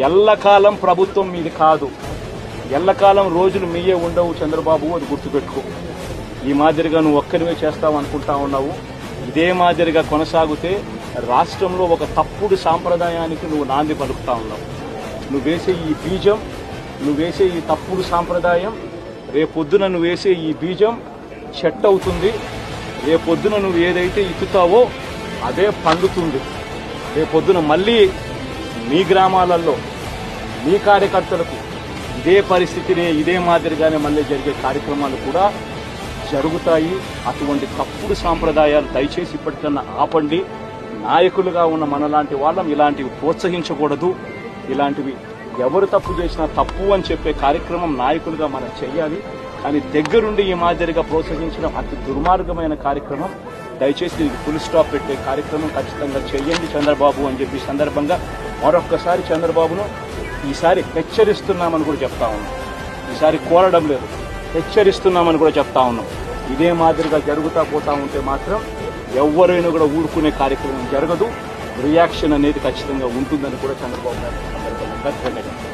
ఎల్లకాలం ప్రభుత్వం మీది కాదు, ఎల్లకాలం రోజులు మీయే ఉండవు చంద్రబాబు, అది గుర్తుపెట్టుకో. ఈ మాదిరిగా నువ్వు ఒక్కరివే చేస్తావు అనుకుంటా ఉన్నావు. ఇదే మాదిరిగా కొనసాగితే రాష్ట్రంలో ఒక తప్పుడు సాంప్రదాయానికి నువ్వు నాంది పలుకుతా ఉన్నావు. నువ్వు వేసే ఈ బీజం, నువ్వు వేసే ఈ తప్పుడు సాంప్రదాయం, రేపొద్దున నువ్వు వేసే ఈ బీజం చెట్టు అవుతుంది. రేపొద్దున నువ్వు ఏదైతే ఇత్తుతావో అదే పండుతుంది. రేపొద్దున మళ్ళీ మీ గ్రామాలలో మీ కార్యకర్తలకు ఇదే పరిస్థితిని, ఇదే మాదిరిగానే మళ్ళీ జరిగే కార్యక్రమాలు కూడా జరుగుతాయి. అటువంటి తప్పుడు సాంప్రదాయాలు దయచేసి ఇప్పటికన్నా ఆపండి. నాయకులుగా ఉన్న మనలాంటి వాళ్ళం ఇలాంటివి ప్రోత్సహించకూడదు. ఇలాంటివి ఎవరు తప్పు చేసినా తప్పు అని చెప్పే కార్యక్రమం నాయకులుగా మనం చేయాలి. కానీ దగ్గరుండి ఈ మాదిరిగా ప్రోత్సహించడం అతి దుర్మార్గమైన కార్యక్రమం. దయచేసి దీనికి ఫుల్ స్టాప్ పెట్టే కార్యక్రమం ఖచ్చితంగా చేయండి చంద్రబాబు అని చెప్పి సందర్భంగా మరొక్కసారి చంద్రబాబును ఈసారి హెచ్చరిస్తున్నామని కూడా చెప్తా ఉన్నాం. ఈసారి కోరడం లేదు, హెచ్చరిస్తున్నామని కూడా చెప్తా ఉన్నాం. ఇదే మాదిరిగా జరుగుతూ పోతా ఉంటే మాత్రం ఎవరైనా కూడా ఊరుకునే కార్యక్రమం జరగదు. రియాక్షన్ అనేది ఖచ్చితంగా ఉంటుందని కూడా చంద్రబాబు గారు సందర్భంగా